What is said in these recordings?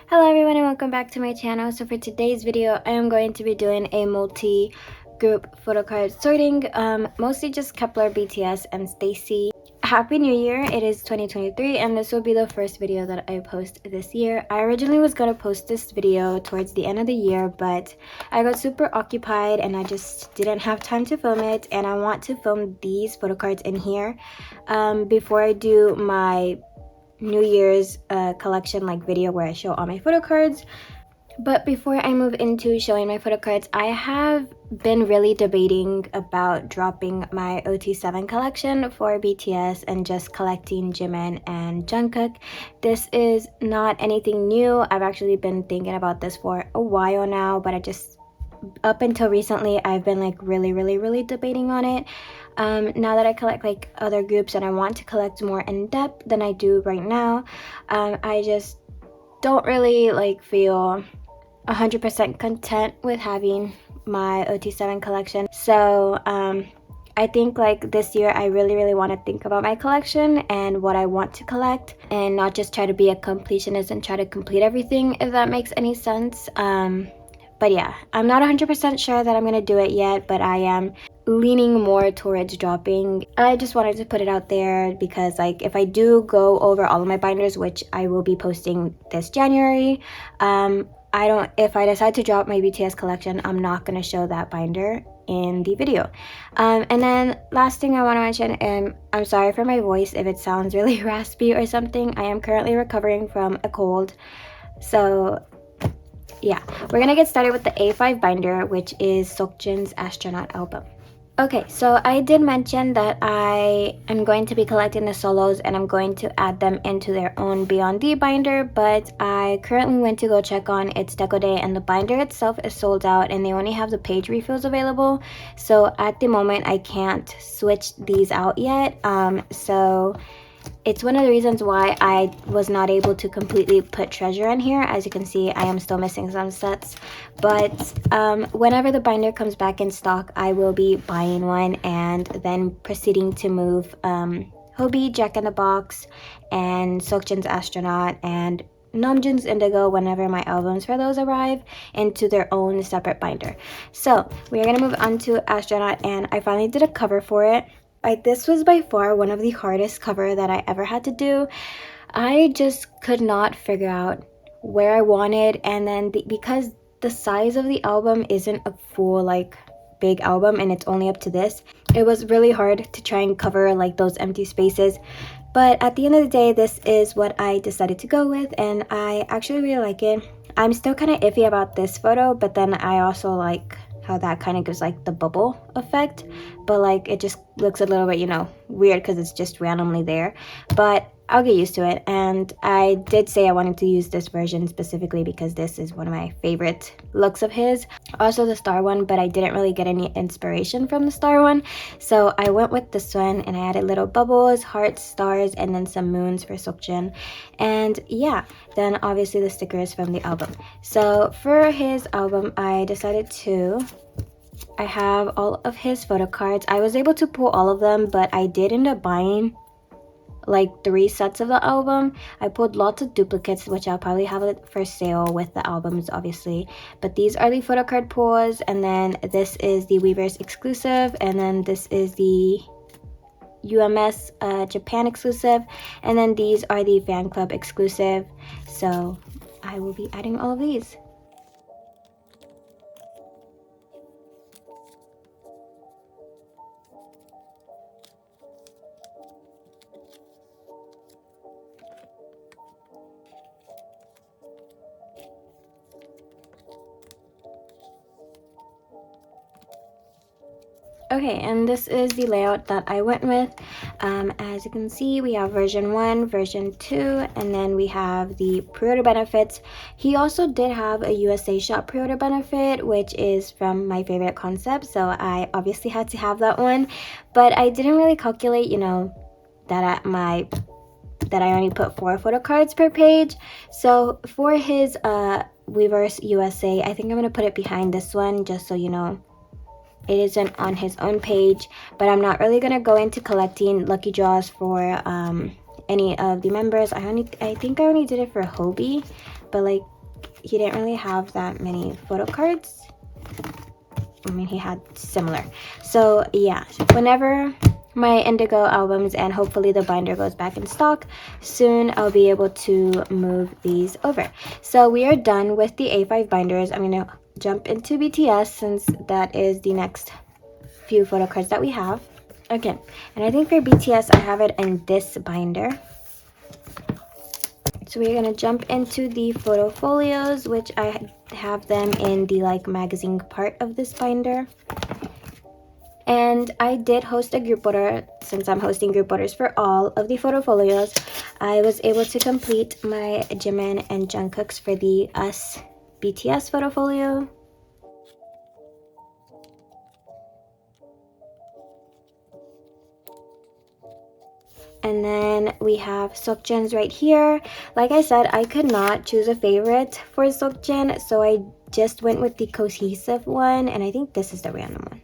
Hello everyone and welcome back to my channel. So for today's video, I am going to be doing a multi-group photo card sorting, mostly just Kep1er, BTS, and STAYC. Happy New Year! It is 2023 and this will be the first video that I post this year. I originally was going to post this video towards the end of the year, but I got super occupied and I just didn't have time to film it, and I want to film these photo cards in here before I do my New Year's collection video where I show all my photo cards. But before I move into showing my photo cards, I have been really debating about dropping my OT7 collection for BTS and just collecting Jimin and Jungkook. This is not anything new. I've actually been thinking about this for a while now, but up until recently I've been really debating on it. Now that I collect other groups and I want to collect more in depth than I do right now, I just don't really feel 100% content with having my OT7 collection. So I think this year I really want to think about my collection and what I want to collect, and not just try to be a completionist and try to complete everything, if that makes any sense. But yeah, I'm not 100% sure that I'm gonna do it yet, but I am leaning more towards dropping. I just wanted to put it out there because if I do go over all of my binders, which I will be posting this January, if I decide to drop my BTS collection, I'm not gonna show that binder in the video. And then last thing I want to mention, and I'm sorry for my voice if it sounds really raspy or something. I am currently recovering from a cold, so yeah, we're gonna get started with the A5 binder, which is Seokjin's Astronaut album. Okay, so I did mention that I am going to be collecting the solos and I'm going to add them into their own Beyond D binder, but I currently went to go check on its deco day and the binder itself is sold out and they only have the page refills available. So at the moment I can't switch these out yet. So it's one of the reasons why I was not able to completely put Treasure in here. As you can see, I am still missing some sets, but whenever the binder comes back in stock, I will be buying one and then proceeding to move Hobie, Jack in the Box, and Seokjin's Astronaut, and Namjoon's Indigo, whenever my albums for those arrive, into their own separate binder. So we are going to move on to Astronaut, and I finally did a cover for it. This was by far one of the hardest cover that I ever had to do. I just could not figure out where I wanted, and then because the size of the album isn't a full big album and it's only up to this, it was really hard to try and cover those empty spaces. But at the end of the day, this is what I decided to go with, and I actually really like it. I'm still kind of iffy about this photo, but then I also like how that kind of gives the bubble effect, but it just looks a little bit weird because it's just randomly there, but I'll get used to it. And I did say I wanted to use this version specifically because this is one of my favorite looks of his, also the star one, but I didn't really get any inspiration from the star one, so I went with this one and I added little bubbles, hearts, stars, and then some moons for Seokjin. And yeah, then obviously the stickers from the album. So for his album, I decided I have all of his photo cards. I was able to pull all of them, but I did end up buying 3 sets of the album. I pulled lots of duplicates, which I'll probably have it for sale with the albums, obviously. But these are the photo card pulls, and then this is the Weverse exclusive, and then this is the UMS Japan exclusive, and then these are the fan club exclusive. So I will be adding all of these. Okay, and this is the layout that I went with. As you can see, we have version 1, version 2, and then we have the pre-order benefits. He also did have a USA shop pre-order benefit, which is from my favorite concept, so I obviously had to have that one. But I didn't really calculate, that I only put 4 photo cards per page. So for his Weverse USA, I think I'm gonna put it behind this one just so it isn't on his own page. But I'm not really gonna go into collecting lucky draws for any of the members. I think I only did it for Hobie, but he didn't really have that many photo cards. I mean, he had similar. So yeah, whenever my indigo albums and hopefully the binder goes back in stock soon, I'll be able to move these over. So we are done with the A5 binders. I'm gonna jump into BTS since that is the next few photo cards that we have. Okay, and I think for BTS I have it in this binder. So we're gonna jump into the photo folios, which I have them in the like magazine part of this binder. And I did host a group order. Since I'm hosting group orders for all of the photo folios, I was able to complete my Jimin and Jungkook's for the Us BTS photo folio. And then we have seokjin's right here. Like I said, I could not choose a favorite for seokjin, so I just went with the cohesive one, and I think this is the random one.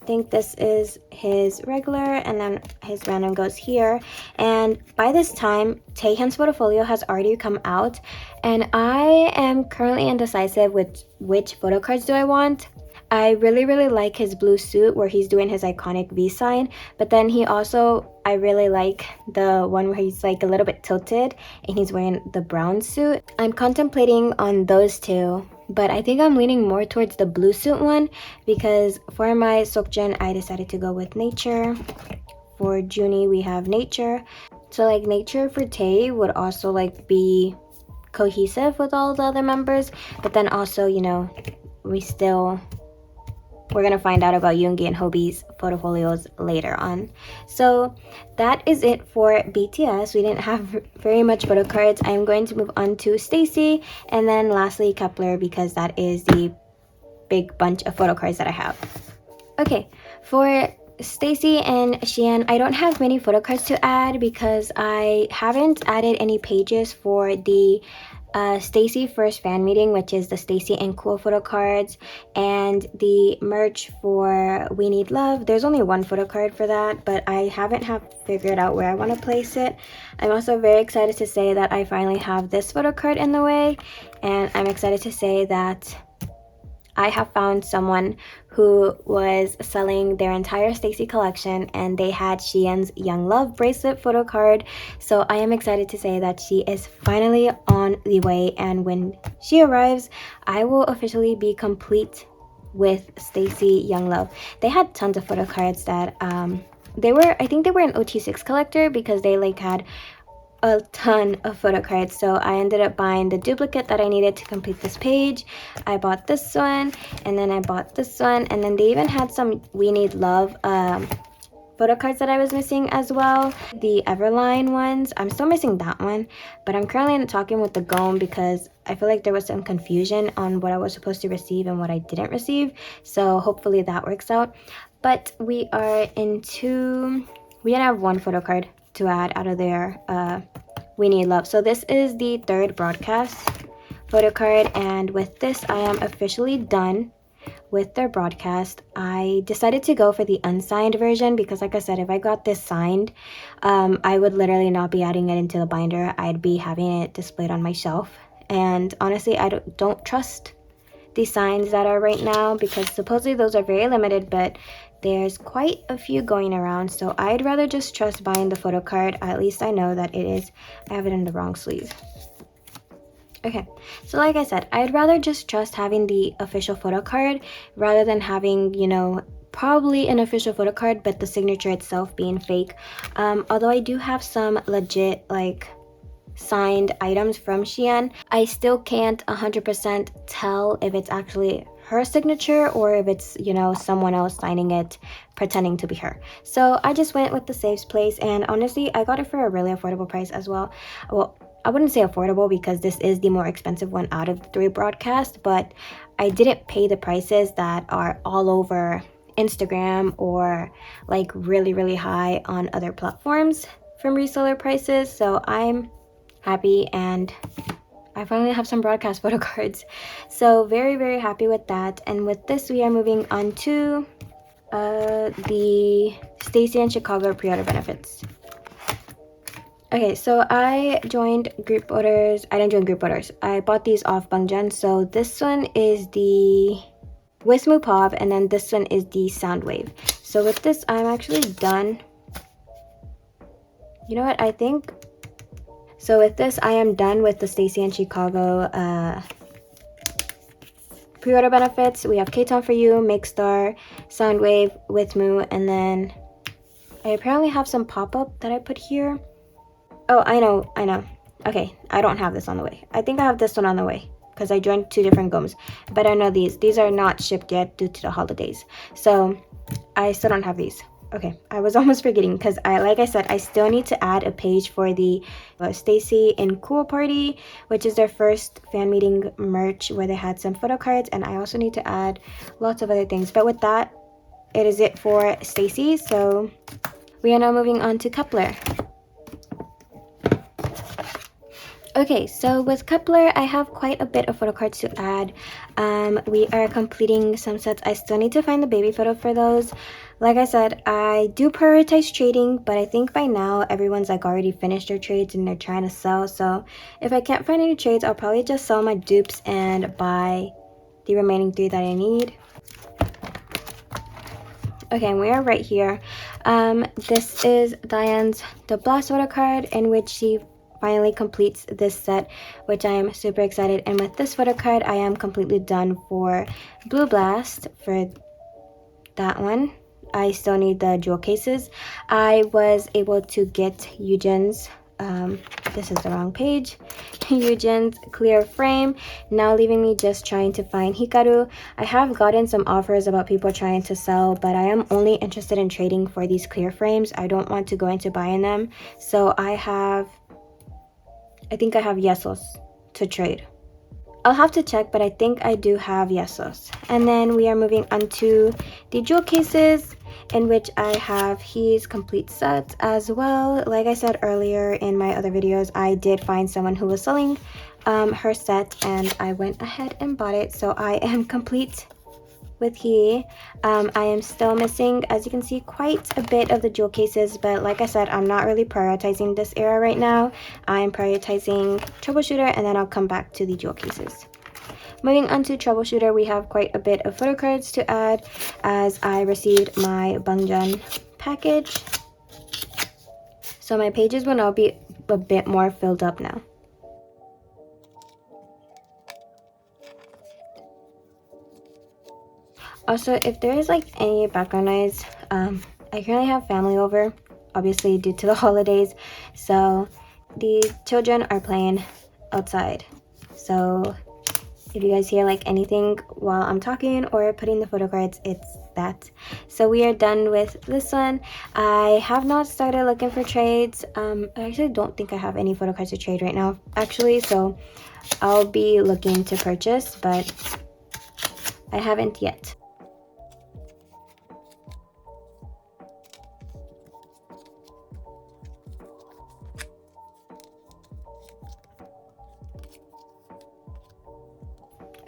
I think this is his regular, and then his random goes here. And by this time, Taehyun's photofolio has already come out, and I am currently indecisive with which photo cards do I want. I really like his blue suit where he's doing his iconic V sign, but then he also, I really like the one where he's like a little bit tilted and he's wearing the brown suit. I'm contemplating on those two, but I think I'm leaning more towards the blue suit one because for my seokjin I decided to go with nature. For Junie we have nature. So like nature for Tae would also like be cohesive with all the other members, but then also, you know, we're gonna find out about Yoongi and Hobi's photo-folios later on. So that is it for BTS. We didn't have very much photo cards. I'm going to move on to STAYC and then lastly Kep1ER because that is the big bunch of photo cards that I have. Okay, for STAYC and Xian, I don't have many photo cards to add because I haven't added any pages for the STAYC first fan meeting, which is the STAYC and Cool photo cards, and the merch for We Need Love. There's only one photo card for that, but I haven't figured out where I want to place it. I'm also very excited to say that I finally have this photo card in the way, and I'm excited to say that I have found someone who was selling their entire STAYC collection and they had Xian's Young Love bracelet photo card. So I am excited to say that she is finally on the way, and when she arrives, I will officially be complete with STAYC Young Love. They had tons of photo cards that I think they were an OT6 collector because they like had a ton of photo cards. So I ended up buying the duplicate that I needed to complete this page. I bought this one, and then I bought this one, and then they even had some We Need Love photo cards that I was missing as well. The Everline ones, I'm still missing that one, but I'm currently talking with the GOM because I feel like there was some confusion on what I was supposed to receive and what I didn't receive, so hopefully that works out. But we didn't have one photo card to add out of their We Need Love. So this is the third broadcast photo card, and with this I am officially done with their broadcast. I decided to go for the unsigned version because like I said, if I got this signed, I would literally not be adding it into the binder. I'd be having it displayed on my shelf, and honestly I don't trust the signs that are right now because supposedly those are very limited, but there's quite a few going around, so I'd rather just trust buying the photo card. At least I know that I have it in the wrong sleeve. Okay, so like I said, I'd rather just trust having the official photo card rather than having, you know, probably an official photo card but the signature itself being fake. Although I do have some legit like signed items from Xian, I still can't 100% tell if it's actually her signature or if it's, you know, someone else signing it pretending to be her. So I just went with the safe place, and honestly I got it for a really affordable price as well. Well, I wouldn't say affordable because this is the more expensive one out of the 3 broadcasts, but I didn't pay the prices that are all over Instagram or like really high on other platforms from reseller prices. So I'm happy, and I finally have some broadcast photo cards. So very happy with that. And with this we are moving on to the STAYC and Chicago pre-order benefits. Okay, so I joined group orders. I didn't join group orders. I bought these off Bangjan. So this one is the Wismu Pop, and then this one is the Soundwave. So with this, I'm actually done. You know what? I think so. With this, I am done with the STAYC and Chicago pre-order benefits. We have K-Town for You, Makestar, Soundwave, Wismu, and then I apparently have some pop-up that I put here. Oh, I know. Okay, I don't have this on the way. I think I have this one on the way because I joined 2 different gums. But I know these are not shipped yet due to the holidays. So I still don't have these. Okay, I was almost forgetting because like I said, I still need to add a page for the STAYC and Cool Party, which is their first fan meeting merch where they had some photo cards, and I also need to add lots of other things. But with that, it is it for STAYC. So we are now moving on to Kep1ER. Okay, so with Kep1ER, I have quite a bit of photo cards to add. We are completing some sets. I still need to find the baby photo for those. Like I said, I do prioritize trading, but I think by now everyone's like already finished their trades and they're trying to sell. So if I can't find any trades, I'll probably just sell my dupes and buy the remaining 3 that I need. Okay, and we are right here. This is Diane's The Blast photo card, in which she finally completes this set, which I am super excited. And with this photo card, I am completely done for Blue Blast for that one. I still need the jewel cases. I was able to get Eugen's this is the wrong page. Eugen's clear frame, now leaving me just trying to find Hikaru. I have gotten some offers about people trying to sell, but I am only interested in trading for these clear frames. I don't want to go into buying them. So I think I have Yesos to trade. I'll have to check, but I think I do have Yesos. And then we are moving on to the jewel cases, in which I have his complete set as well. Like I said earlier in my other videos, I did find someone who was selling her set, and I went ahead and bought it. So I am complete with he. I am still missing, as you can see, quite a bit of the jewel cases, but like I said, I'm not really prioritizing this era right now. I'm prioritizing Troubleshooter, and then I'll come back to the jewel cases. Moving on to Troubleshooter, we have quite a bit of photo cards to add, as I received my Bangjan package. So my pages will now be a bit more filled up now. Also, if there is like any background noise, I currently have family over, obviously due to the holidays, so the children are playing outside. So if you guys hear like anything while I'm talking or putting the photo cards, it's that. So we are done with this one. I have not started looking for trades. I actually don't think I have any photo cards to trade right now, actually, so I'll be looking to purchase, but I haven't yet.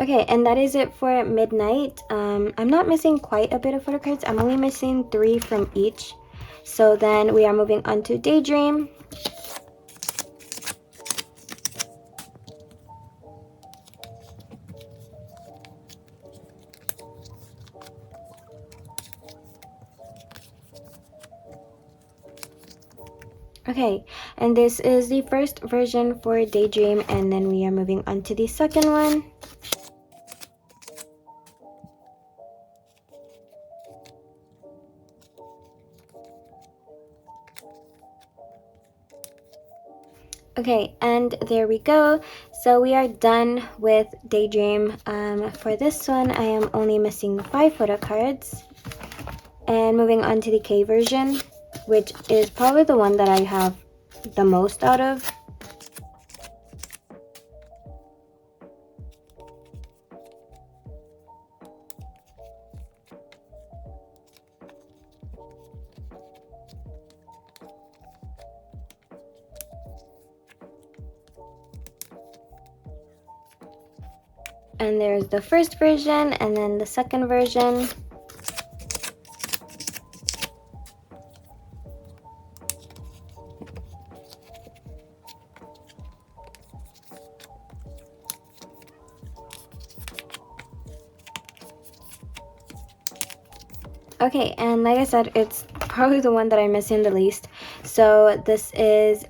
Okay, and that is it for midnight. I'm not missing quite a bit of photo cards. I'm only missing 3 from each. So then we are moving on to Daydream. Okay, and this is the first version for Daydream, and then we are moving on to the second one. Okay, and there we go. So we are done with Daydream. For this one, I am only missing 5 photo cards. And moving on to the K version, which is probably the one that I have the most out of. And there's the first version, and then the second version. Okay, and like I said, it's probably the one that I'm missing the least. So this is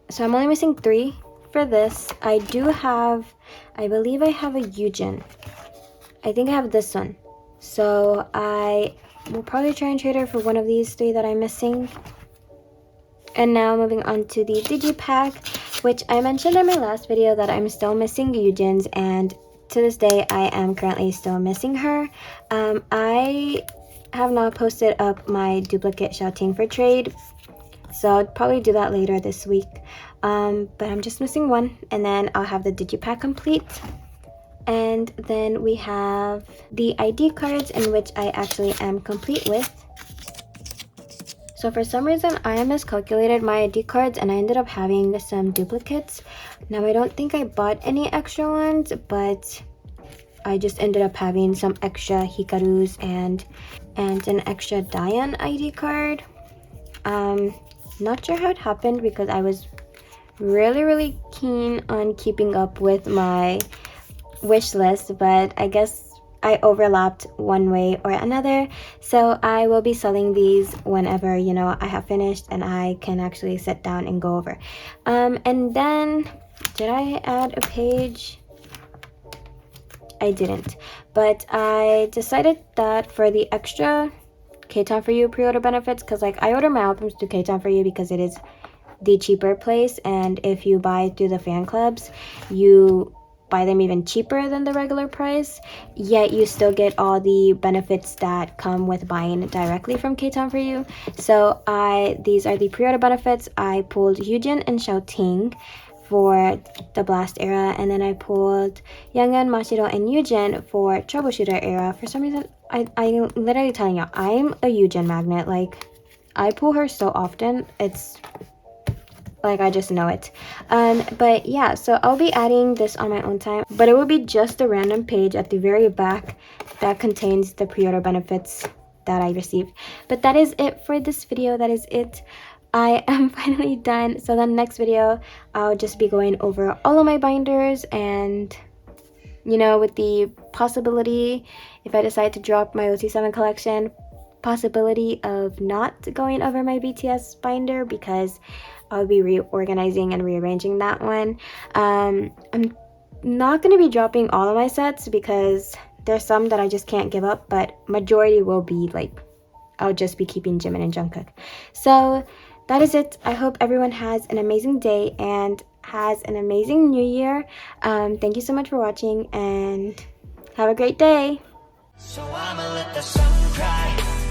so I'm only missing 3 for this. I believe I have a seokjin. I think I have this one. So I will probably try and trade her for one of these 3 that I'm missing. And now moving on to the digipack, which I mentioned in my last video that I'm still missing seokjins, and to this day I am currently still missing her. I have not posted up my duplicate Xiaoting for trade, so I'll probably do that later this week. But I'm just missing 1, and then I'll have the digipack complete. And then we have the ID cards, in which I actually am complete with. So for some reason I miscalculated my ID cards and I ended up having some duplicates. Now I don't think I bought any extra ones, but I just ended up having some extra Hikaru's and an extra Diane ID card. Not sure how it happened because I was really keen on keeping up with my wish list, but I guess I overlapped one way or another. So I will be selling these whenever, you know, I have finished and I can actually sit down and go over. And then did I add a page? I didn't, but I decided that for the extra K-Town for You pre-order benefits, because like I order my albums through K-Town for You because it is the cheaper place, and if you buy through the fan clubs you buy them even cheaper than the regular price, yet you still get all the benefits that come with buying directly from K-Town for You. So these are the pre-order benefits. I pulled Hyujin and Xiaoting for the Blast era, and then I pulled Youngan, Mashiro, and Yujin for Troubleshooter era. For some reason, I'm literally telling you, I'm a Yujin magnet. Like, I pull her so often, it's like I just know it. But yeah, so I'll be adding this on my own time, but it will be just a random page at the very back that contains the pre-order benefits that I received. But that is it for this video. That is it. I am finally done. So the next video I'll just be going over all of my binders, and you know, with the possibility, if I decide to drop my OT7 collection, possibility of not going over my BTS binder because I'll be reorganizing and rearranging that one. I'm not going to be dropping all of my sets because there's some that I just can't give up, but majority will be like, I'll just be keeping Jimin and Jungkook. So that is it. I hope everyone has an amazing day and has an amazing new year. Thank you so much for watching and have a great day. So I'ma let the sun cry.